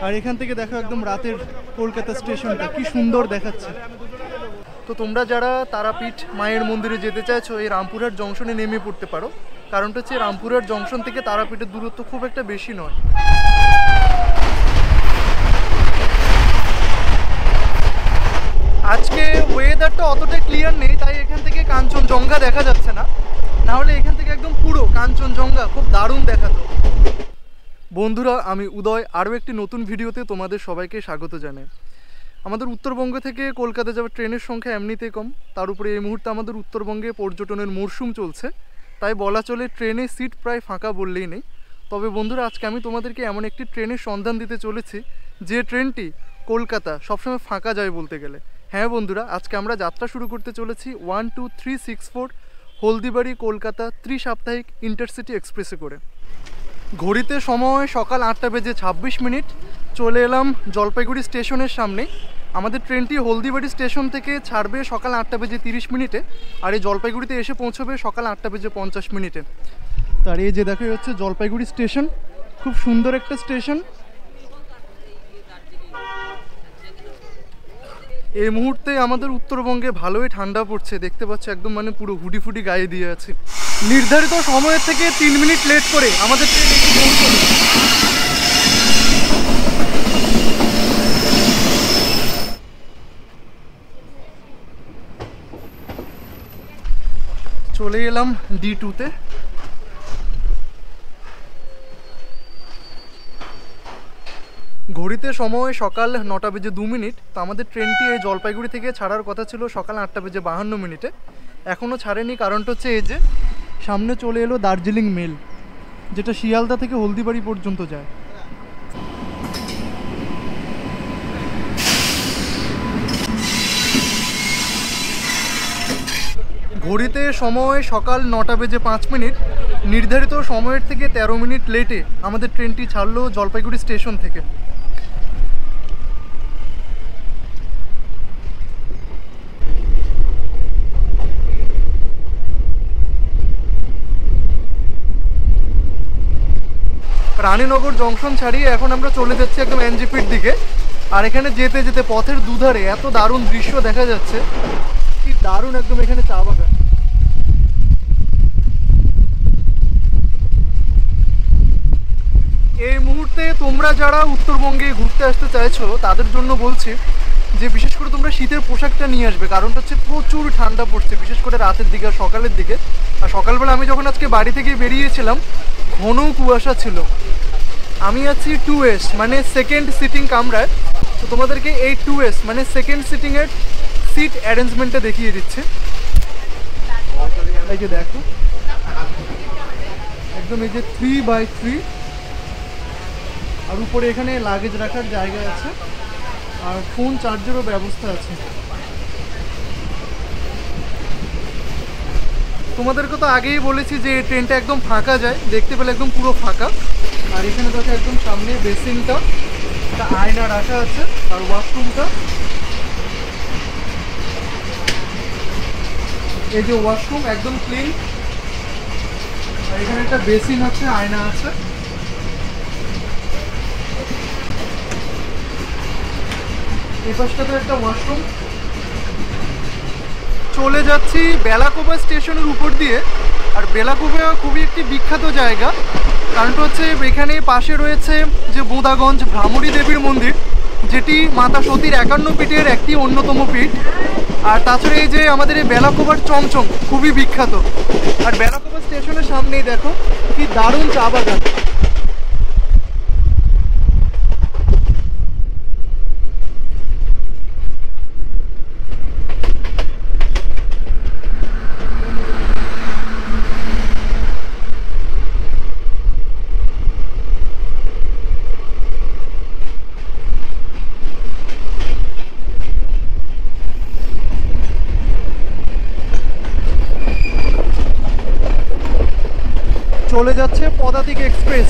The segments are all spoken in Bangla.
আর এখান থেকে দেখো একদম রাতের কলকাতা স্টেশনটা কি সুন্দর দেখাচ্ছে। তো তোমরা যারা তারাপীঠ মায়ের মন্দিরে যেতে চাইছো এই রামপুরহাট জংশনে নেমে পড়তে পারো, কারণটা হচ্ছে রামপুরহাট জংশন থেকে তারাপীঠের দূরত্ব খুব একটা বেশি নয়। আজকে ওয়েদারটা অতটা ক্লিয়ার নেই, তাই এখান থেকে কাঞ্চনজঙ্ঘা দেখা যাচ্ছে না, নাহলে এখান থেকে একদম পুরো কাঞ্চনজঙ্ঘা খুব দারুণ দেখাতো। বন্ধুরা, আমি উদয় আরও একটি নতুন ভিডিওতে তোমাদের সবাইকে স্বাগত জানাই। আমাদের উত্তরবঙ্গ থেকে কলকাতা যাওয়ার ট্রেনের সংখ্যা এমনিতেই কম, তার উপরে এই মুহূর্তে আমাদের উত্তরবঙ্গে পর্যটনের মরশুম চলছে, তাই বলা চলে ট্রেনে সিট প্রায় ফাঁকা বললেই নেই। তবে বন্ধুরা, আজকে আমি তোমাদেরকে এমন একটি ট্রেনের সন্ধান দিতে চলেছি যে ট্রেনটি কলকাতা সবসময় ফাঁকা যায় বলতে গেলে। হ্যাঁ বন্ধুরা, আজকে আমরা যাত্রা শুরু করতে চলেছি 12364 হলদিবাড়ি কলকাতা ত্রিসাপ্তাহিক ইন্টারসিটি এক্সপ্রেসে করে। ঘড়িতে সময় সকাল 8:26। চলে এলাম জলপাইগুড়ি স্টেশনের সামনে। আমাদের ট্রেনটি হলদিবাড়ি স্টেশন থেকে ছাড়বে সকাল 8:30 আর এই জলপাইগুড়িতে এসে পৌঁছবে সকাল 8:50। তার এই যে দেখা যাচ্ছে জলপাইগুড়ি স্টেশন, খুব সুন্দর একটা স্টেশন। এই মুহূর্তে আমাদের উত্তরবঙ্গে ভালোই ঠান্ডা পড়ছে, দেখতে পাচ্ছ একদম মানে পুরো হুডি ফুডি গায়ে দিয়ে আছে। নির্ধারিত সময়ের থেকে 3 মিনিট লেট করে আমাদের ট্রেন এসে পৌঁছলো। চলে এলাম D2-তে। ঘড়িতে সময় সকাল 9:02। তো আমাদের ট্রেনটি এই জলপাইগুড়ি থেকে ছাড়ার কথা ছিল সকাল 8:52। এখনও ছাড়েনি, কারণটা হচ্ছে এই যে সামনে চলে এলো দার্জিলিং মেল, যেটা শিয়ালদা থেকে হলদিবাড়ি পর্যন্ত যায়। ঘড়িতে সময় সকাল 9:05। নির্ধারিত সময়ের থেকে 13 মিনিট লেটে আমাদের ট্রেনটি ছাড়লো জলপাইগুড়ি স্টেশন থেকে। রানীনগর জংশন ছাড়িয়ে এখন আমরা চলে যাচ্ছি একদম এনজিপির দিকে। আর এখানে যেতে যেতে পথের দুধারে এত দারুণ দৃশ্য দেখা যাচ্ছে, কি দারুণ একদম এখানে চা বাগান। এই মুহূর্তে তোমরা যারা উত্তরবঙ্গে ঘুরতে আসতে চাইছো তাদের জন্য বলছি যে বিশেষ করে তোমরা শীতের পোশাকটা নিয়ে আসবে, কারণটা হচ্ছে প্রচুর ঠান্ডা পড়ছে, বিশেষ করে রাতের দিকে আর সকালের দিকে। আর সকালবেলা আমি যখন আজকে বাড়ি থেকে বেরিয়েছিলাম ঘন কুয়াশা ছিল। আমি আছি 2S মানে সেকেন্ড সিটিং কামরায়। তো তোমাদেরকে এই 2S মানে সেকেন্ড সিটিংয়ের সিট অ্যারেঞ্জমেন্টটা দেখিয়ে দিচ্ছে। এই যে দেখো একদম এই যে 3x3, আর উপরে এখানে লাগেজ রাখার জায়গা আছে আর ফোন চার্জেরও ব্যবস্থা আছে। তোমাদেরকে তো আগেই বলেছি যে এই ট্রেনটা একদম ফাঁকা যায়, দেখতে পেলে একদম পুরো ফাঁকা। আর এখানে দেখো একদম সামনে বেসিনটা, একটা আয়না রাখা আছে, আর ওয়াশরুমটা এই যে ওয়াশরুম একদম ক্লিন। আর এখানে একটা বেসিন আছে, আয়না আছে। এই পাশটাতে একটা ওয়াশরুম। চলে যাচ্ছি বেলাকোবা স্টেশনের উপর দিয়ে। আর বেলাকোবা খুবই একটি বিখ্যাত জায়গা, কারণটা হচ্ছে এখানে পাশে রয়েছে যে বোঁদাগঞ্জ ভ্রামরী দেবীর মন্দির, যেটি মাতা সতীর 51 পীঠের একটি অন্যতম পীঠ। আর তাছাড়া এই যে আমাদের এই বেলাকোবার চমচম খুবই বিখ্যাত। আর বেলাকোবা স্টেশনের সামনেই দেখো কি দারুণ চা বাগান। চলে যাচ্ছে পদাতিক এক্সপ্রেস।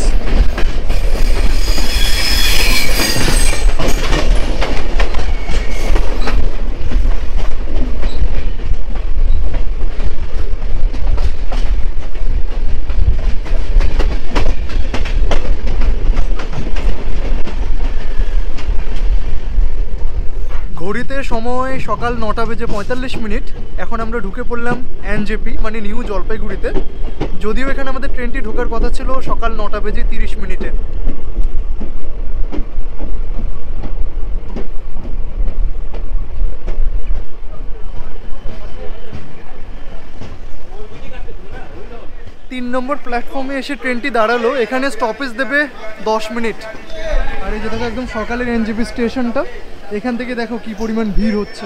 ঘড়িতে সময় সকাল 9:45। এখন আমরা ঢুকে পড়লাম এনজেপি মানে নিউ জলপাইগুড়িতে। যদিও এখানে আমাদের ট্রেনটি ঢোকার কথা ছিল সকাল 9:30। 3 নম্বর প্ল্যাটফর্মে এসে ট্রেনটি দাঁড়ালো। এখানে স্টপেজ দেবে 10 মিনিট। আর এই যে দেখো একদম সকালের এনজেপি স্টেশনটা, এখান থেকে দেখো কি পরিমাণ ভিড় হচ্ছে।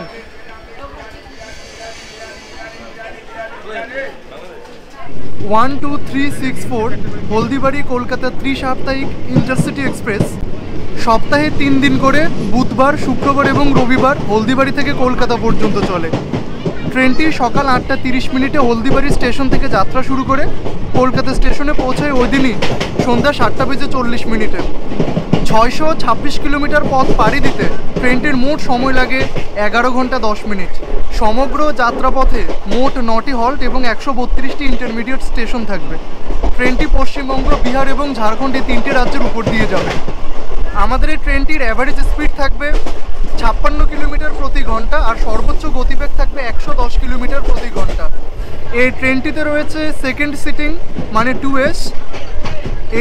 ওয়ান 2 3 6 4 হলদিবাড়ি কলকাতা ত্রিসাপ্তাহিক ইন্টারসিটি এক্সপ্রেস সপ্তাহে 3 দিন করে বুধবার, শুক্রবার এবং রবিবার হলদিবাড়ি থেকে কলকাতা পর্যন্ত চলে। ট্রেনটি সকাল 8:30 হলদিবাড়ি স্টেশন থেকে যাত্রা শুরু করে কলকাতা স্টেশনে পৌঁছায় ওই দিনই সন্ধ্যা 7:40। 626 কিলোমিটার পথ পাড়ি দিতে ট্রেনটির মোট সময় লাগে 11 ঘন্টা 10 মিনিট। সমগ্র যাত্রাপথে মোট 9টি হল্ট এবং 132টি ইন্টারমিডিয়েট স্টেশন থাকবে। ট্রেনটি পশ্চিমবঙ্গ, বিহার এবং ঝাড়খণ্ড এই 3টি রাজ্যের উপর দিয়ে যাবে। আমাদের এই ট্রেনটির অ্যাভারেজ স্পিড থাকবে 56 কিলোমিটার প্রতি ঘন্টা আর সর্বোচ্চ গতিবেগ থাকবে 110 কিলোমিটার প্রতি ঘন্টা। এই ট্রেনটিতে রয়েছে সেকেন্ড সিটিং মানে 2S,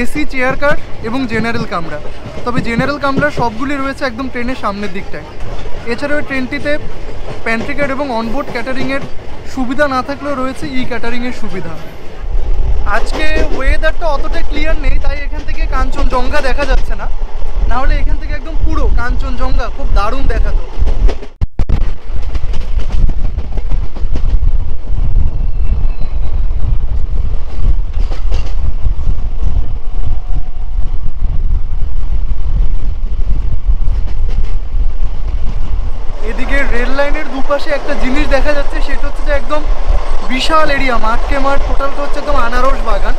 এসি চেয়ার কার এবং জেনারেল কামরা। তবে জেনারেল কামরা সবগুলি রয়েছে একদম ট্রেনের সামনের দিকটায়। এছাড়াও ট্রেনটিতে প্যান্ট্রি কার এবং অনবোর্ড ক্যাটারিংয়ের সুবিধা না থাকলেও রয়েছে ই ক্যাটারিংয়ের সুবিধা। আজকে ওয়েদারটা অতটা ক্লিয়ার নেই, তাই এখান থেকে কাঞ্চনজঙ্ঘা দেখা যাচ্ছে না, নাহলে এখান থেকে একদম পুরো কাঞ্চনজঙ্ঘা খুব দারুণ দেখাতো। এদিকে রেল লাইনের দুপাশে একটা জিনিস দেখা যাচ্ছে, সেটা হচ্ছে যে একদম বিশাল এরিয়া, মাঠকে মাঠ, টোটালটা হচ্ছে একদম আনারস বাগান।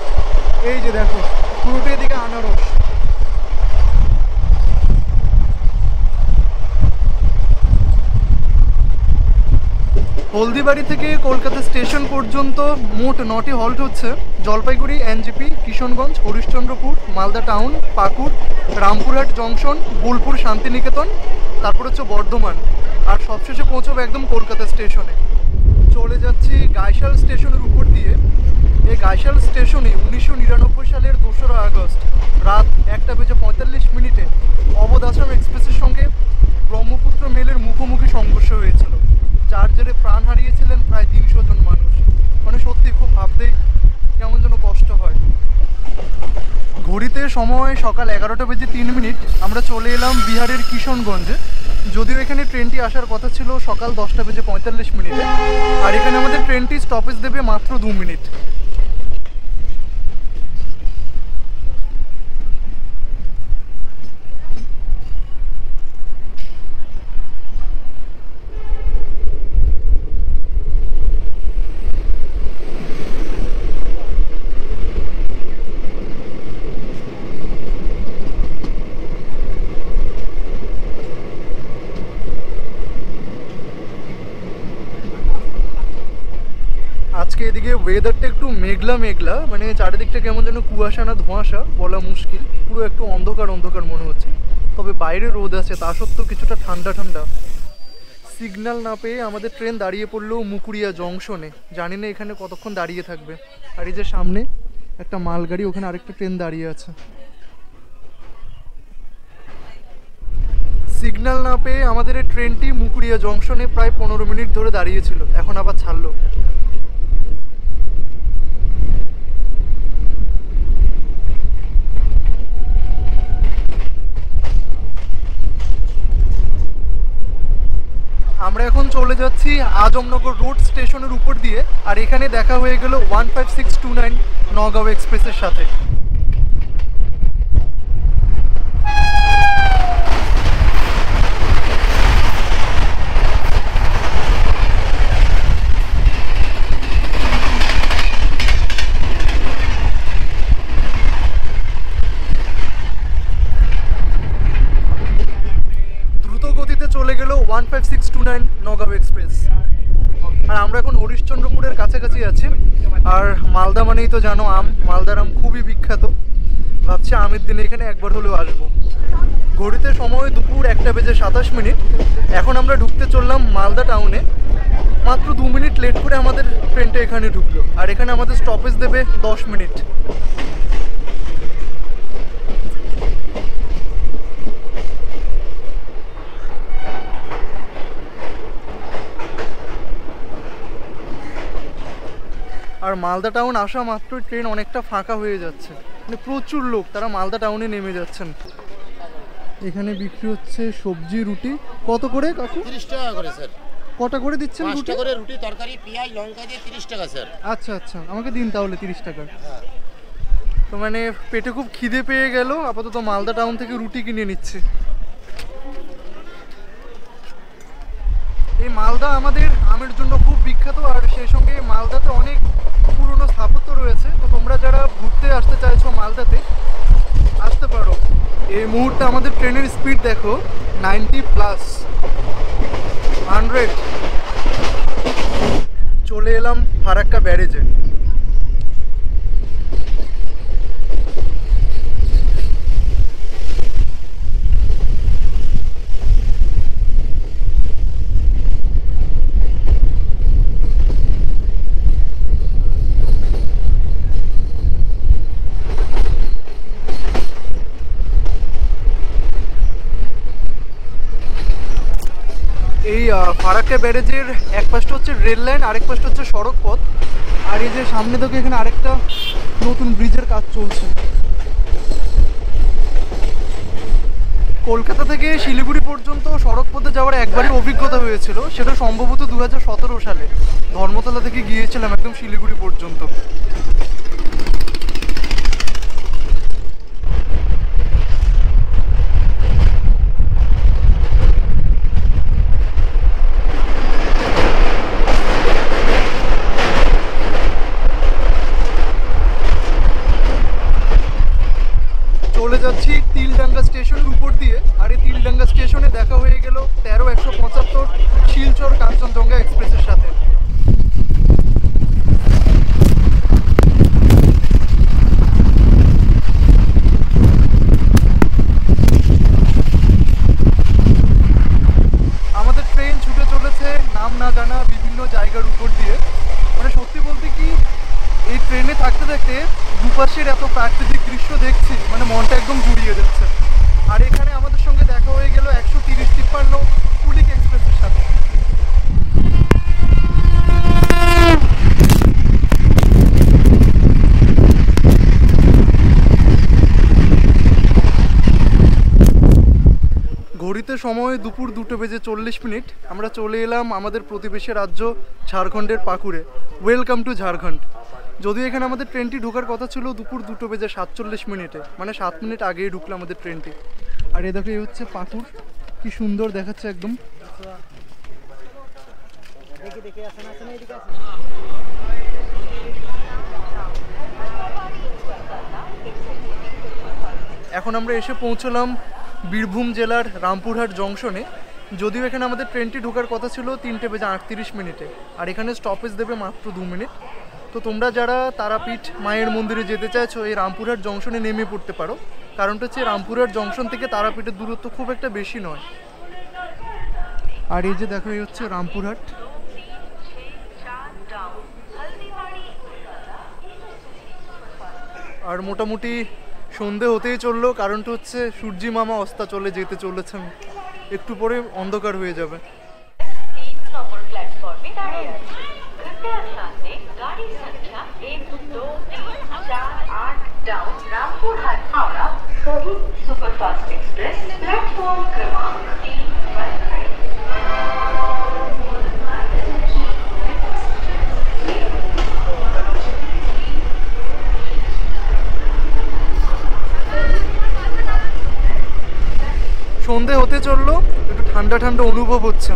এই যে দেখো পুরোটা এদিকে আনারস। হলদিবাড়ি থেকে কলকাতা স্টেশন পর্যন্ত মোট 9টি হল্ট হচ্ছে জলপাইগুড়ি, এনজেপি, কিশনগঞ্জ, হরিশ্চন্দ্রপুর, মালদা টাউন, পাকুড়, রামপুরহাট জংশন, বোলপুর, শান্তিনিকেতন, তারপর হচ্ছে বর্ধমান, আর সবশেষে পৌঁছবে একদম কলকাতা স্টেশনে। চলে যাচ্ছি গাইশাল স্টেশনের উপর দিয়ে। এই গাইশাল স্টেশনে 1999 সালের 2রা আগস্ট রাত 1:45 অবধ আসাম এক্সপ্রেসের সঙ্গে ব্রহ্মপুত্র মেলের মুখোমুখি সংঘর্ষ হয়েছিল, যার জেরে প্রাণ হারিয়েছিলেন প্রায় 300 জন মানুষ। মানে সত্যি খুব ভাবতেই কেমন যেন কষ্ট হয়। ঘড়িতে সময় সকাল 11:03। আমরা চলে এলাম বিহারের কিশনগঞ্জে। যদিও এখানে ট্রেনটি আসার কথা ছিল সকাল 10:45। আর এখানে আমাদের ট্রেনটি স্টপেজ দেবে মাত্র 2 মিনিট। আজকে এদিকে ওয়েদারটা একটু মেঘলা মেঘলা, মানে চারিদিকটা কেমন যেন কুয়াশা না ধোঁয়াশা বলা মুশকিল, পুরো একটু অন্ধকার অন্ধকার মনে হচ্ছে। তবে বাইরে রোদ আছে, তা সত্ত্বেও কিছুটা ঠান্ডা ঠান্ডা। সিগন্যাল না পেয়ে আমাদের ট্রেন দাঁড়িয়ে পড়লো মুকুরিয়া জংশনে। জানি না এখানে কতক্ষণ দাঁড়িয়ে থাকবে। আর এই যে সামনে একটা মালগাড়ি, ওখানে আরেকটা ট্রেন দাঁড়িয়ে আছে। সিগন্যাল না পেয়ে আমাদের এই ট্রেনটি মুকুরিয়া জংশনে প্রায় 15 মিনিট ধরে দাঁড়িয়েছিল, এখন আবার ছাড়লো। আমরা এখন চলে যাচ্ছি আজমনগর রোড স্টেশনের উপর দিয়ে। আর এখানে দেখা হয়ে গেল 15629 নগাঁও এক্সপ্রেসের সাথে। চলে গেল 15629 নগাঁও এক্সপ্রেস। আর আমরা এখন হরিশ্চন্দ্রপুরের কাছাকাছি আছি। আর মালদা মানেই তো জানো আম, মালদার আম খুবই বিখ্যাত। ভাবছি আমের দিনে এখানে একবার হলেও আসবো। ঘড়িতে সময় দুপুর 1:27। এখন আমরা ঢুকতে চললাম মালদা টাউনে। মাত্র 2 মিনিট লেট করে আমাদের ট্রেনটা এখানে ঢুকলো, আর এখানে আমাদের স্টপেজ দেবে 10 মিনিট। আর মালদা টাউন আসা মাত্র ট্রেন অনেকটা ফাঁকা হয়ে যাচ্ছে, মানে প্রচুর লোক তারা মালদা টাউনে নেমে যাচ্ছেন। এখানে বিক্রি হচ্ছে সবজি, রুটি। কত করে কাকু? 30 টাকা করে স্যার। কটা করে দিচ্ছেন? 5টা করে রুটি, তরকারি, পেঁয়াজ, লঙ্কা দিয়ে 30 টাকা স্যার। আচ্ছা আচ্ছা, আমাকে দিন তাহলে 30 টাকার। তো মানে পেটে খুব খিদে পেয়ে গেল, আপাতত মালদা টাউন থেকে রুটি কিনে নিচ্ছে। এই মালদা আমাদের আমের জন্য খুব বিখ্যাত, আর সেই সঙ্গে মালদাতে অনেক পুরনো স্থাপত্য রয়েছে। তো তোমরা যারা ঘুরতে আসতে চাইছো মালদাতে, আসতে পারো। এই মুহূর্তে আমাদের ট্রেনের স্পিড দেখো 90+, 100। চলে এলাম ফারাক্কা ব্যারেজে। এই ফারাক্কা ব্যারেজের এক পাশটা হচ্ছে রেল লাইন, আরেক পাশটা হচ্ছে সড়ক পথ। আর এই যে সামনে থেকে এখানে আরেকটা নতুন ব্রিজের কাজ চলছে। কলকাতা থেকে শিলিগুড়ি পর্যন্ত সড়ক পথে যাওয়ার একবারই অভিজ্ঞতা হয়েছিল, সেটা সম্ভবত 2017 সালে। ধর্মতলা থেকে গিয়েছিলাম একদম শিলিগুড়ি পর্যন্ত। চলে যাচ্ছি তিলডাঙ্গা স্টেশনের উপর দিয়ে, আর এই তিলডাঙ্গা স্টেশনে দেখা হয়ে গেল 13-175 শিলচর কাঞ্চনজঙ্ঘা এক্সপ্রেসের সাথে। আমাদের ট্রেন ছুটে চলেছে নাম না জানা বিভিন্ন জায়গার উপর দিয়ে। মানে সত্যি বলতে কি, এই ট্রেনে থাকতে থাকতে দুপাশের এত প্রাকৃতিক দৃশ্য দেখছি, মানে মনটা একদম জুড়িয়ে যাচ্ছে। আর এখানে আমাদের সঙ্গে দেখা হয়ে গেল 130-53 কুলিক এক্সপ্রেসের সাথে। ঘড়িতে সময় দুপুর 2:40। আমরা চলে এলাম আমাদের প্রতিবেশী রাজ্য ঝাড়খণ্ডের পাকুড়ে। Welcome to Jharkhand. যদিও এখানে আমাদের ট্রেনটি ঢোকার কথা ছিল দুপুর 2:47, মানে 7 মিনিট আগেই ঢুকলো আমাদের ট্রেনটি। আর এ দেখো, এই হচ্ছে পাকুড়, কি সুন্দর দেখাচ্ছে একদম। এখন আমরা এসে পৌঁছলাম বীরভূম জেলার রামপুরহাট জংশনে। যদিও এখানে আমাদের ট্রেনটি ঢোকার কথা ছিল 3:38, আর এখানে স্টপেজ দেবে মাত্র 2 মিনিট। তো তোমরা যারা তারাপীঠ মায়ের মন্দিরে যেতে চাইছো, এই রামপুরহাট জংশনে নেমে পড়তে পারো। কারণটা হচ্ছে রামপুরহাট জংশন থেকে তারাপীঠের দূরত্ব খুব একটা বেশি নয়। আর এই যে দেখো, এই হচ্ছে রামপুরহাট। আর মোটামুটি সন্ধে হতেই চললো, কারণটা হচ্ছে সূর্যি মামা অস্তা চলে যেতে চলেছেন, একটু পরে অন্ধকার হয়ে যাবে। সন্ধে হতে চললো, একটু ঠান্ডা ঠান্ডা অনুভব হচ্ছে।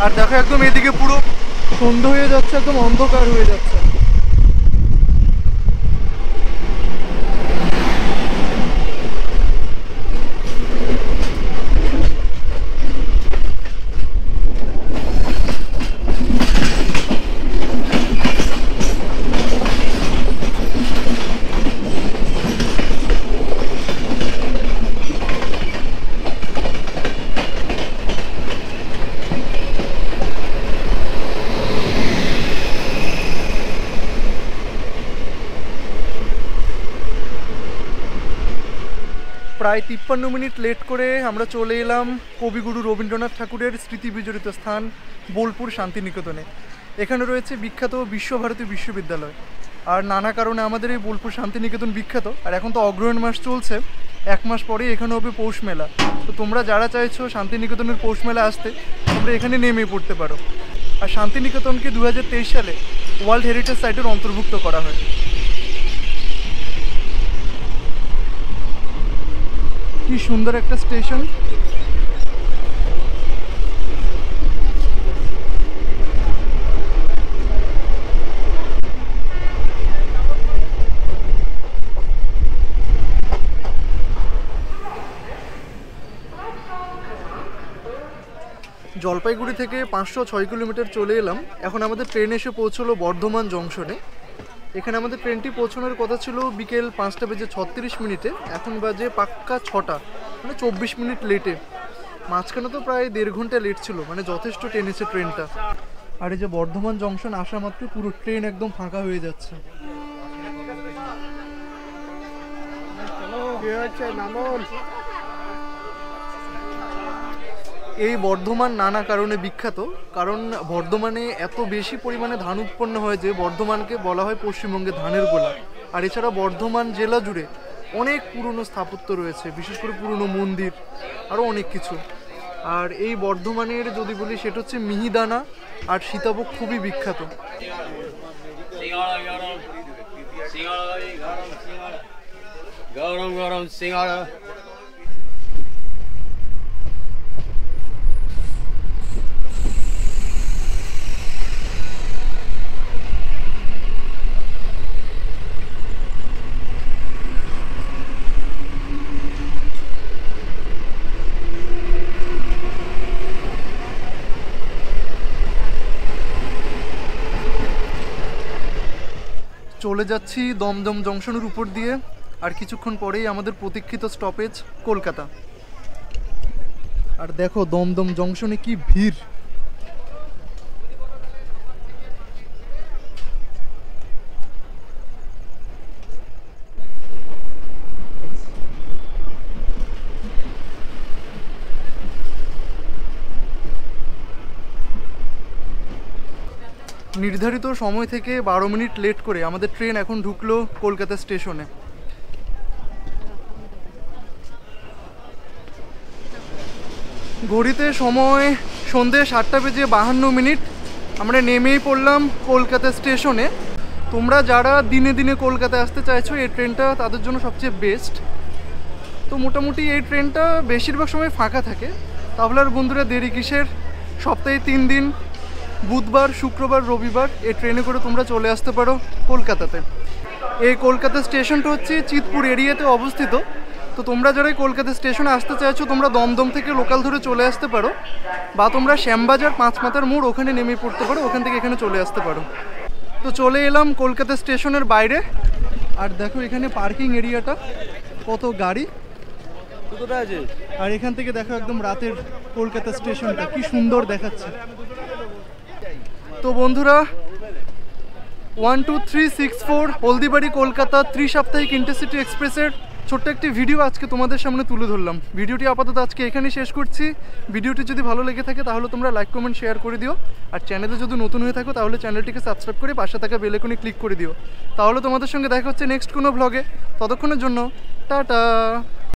আর দেখো একদম এদিকে পুরো সন্ধ্যা হয়ে যাচ্ছে, একদম অন্ধকার হয়ে যাচ্ছে। প্রায় 53 মিনিট লেট করে আমরা চলে এলাম কবিগুরু রবীন্দ্রনাথ ঠাকুরের স্মৃতি বিজড়িত স্থান বোলপুর শান্তিনিকেতনে। এখানে রয়েছে বিখ্যাত বিশ্বভারতী বিশ্ববিদ্যালয়। আর নানা কারণে আমাদের এই বোলপুর শান্তিনিকেতন বিখ্যাত। আর এখন তো অগ্রহায়ণ মাস চলছে, 1 মাস পরেই এখানে হবে পৌষ মেলা। তো তোমরা যারা চাইছো শান্তিনিকেতনের পৌষ মেলা আসতে, তোমরা এখানে নেমে পড়তে পারো। আর শান্তিনিকেতনকে 2023 সালে ওয়ার্ল্ড হেরিটেজ সাইটের অন্তর্ভুক্ত করা হয়। কি সুন্দর একটা স্টেশন। জলপাইগুড়ি থেকে 506 কিলোমিটার চলে এলাম। এখন আমাদের ট্রেন এসে পৌঁছলো বর্ধমান জংশনে। এখানে আমাদের ট্রেনটি পৌঁছানোর কথা ছিল বিকেল 5:36 এখন বাজে পাক্কা 6টা, মানে 24 মিনিট লেটে। মাঝখানে তো প্রায় 1.5 ঘন্টা লেট ছিল, মানে যথেষ্ট টেনেছে ট্রেনটা। আর এই যে বর্ধমান জংশন আসা মাত্র পুরো ট্রেন একদম ফাঁকা হয়ে যাচ্ছে। এই বর্ধমান নানা কারণে বিখ্যাত, কারণ বর্ধমানে এত বেশি পরিমাণে ধান উৎপন্ন হয় যে বর্ধমানকে বলা হয় পশ্চিমবঙ্গের ধানের গোলা। আর এছাড়া বর্ধমান জেলা জুড়ে অনেক পুরনো স্থাপত্য রয়েছে, বিশেষ করে পুরনো মন্দির, আরও অনেক কিছু। আর এই বর্ধমানের যদি বলি সেটা হচ্ছে মিহিদানা আর সীতাভোগ খুবই বিখ্যাত। গরম গরম সিঙ্গাড়া। চলে যাচ্ছি দমদম জংশনের উপর দিয়ে। আর কিছুক্ষণ পরেই আমাদের প্রতীক্ষিত স্টপেজ কলকাতা। আর দেখো দমদম জংশনে কি ভিড়। নির্ধারিত সময় থেকে 12 মিনিট লেট করে আমাদের ট্রেন এখন ঢুকলো কলকাতা স্টেশনে। ঘড়িতে সময় সন্ধে 7:52। আমরা নেমেই পড়লাম কলকাতা স্টেশনে। তোমরা যারা দিনে দিনে কলকাতায় আসতে চাইছো, এই ট্রেনটা তাদের জন্য সবচেয়ে বেস্ট। তো মোটামুটি এই ট্রেনটা বেশিরভাগ সময় ফাঁকা থাকে। তাহলে আর বন্ধুরা দেরি কিসের, সপ্তাহে 3 দিন বুধবার, শুক্রবার, রবিবার এই ট্রেনে করে তোমরা চলে আসতে পারো কলকাতাতে। এই কলকাতা স্টেশনটা হচ্ছে চিতপুর এরিয়াতে অবস্থিত। তো তোমরা যারা কলকাতা স্টেশনে আসতে চাইছো, তোমরা দমদম থেকে লোকাল ধরে চলে আসতে পারো, বা তোমরা শ্যামবাজার 5 মাথার মোড় ওখানে নেমে পড়তে পারো, ওখান থেকে এখানে চলে আসতে পারো। তো চলে এলাম কলকাতা স্টেশনের বাইরে। আর দেখো এখানে পার্কিং এরিয়াটা, কত গাড়ি। আর এখান থেকে দেখো একদম রাতের কলকাতা স্টেশনটা কি সুন্দর দেখাচ্ছে। তো বন্ধুরা 1 2 3 6 4 হলদিবাড়ি কলকাতা ত্রিসাপ্তাহিক ইন্টারসিটি এক্সপ্রেসের ছোট্ট একটি ভিডিও আজকে তোমাদের সামনে তুলে ধরলাম। ভিডিওটি আপাতত আজকে এখানেই শেষ করছি। ভিডিওটি যদি ভালো লেগে থাকে তাহলে তোমরা লাইক, কমেন্ট, শেয়ার করে দিও। আর চ্যানেলে যদি নতুন হয়ে থাকো তাহলে চ্যানেলটিকে সাবস্ক্রাইব করে পাশে থাকা বেল আইকনে ক্লিক করে দিও। তাহলে তোমাদের সঙ্গে দেখা হচ্ছে নেক্সট কোনো ভ্লগে। ততক্ষণের জন্য টাটা।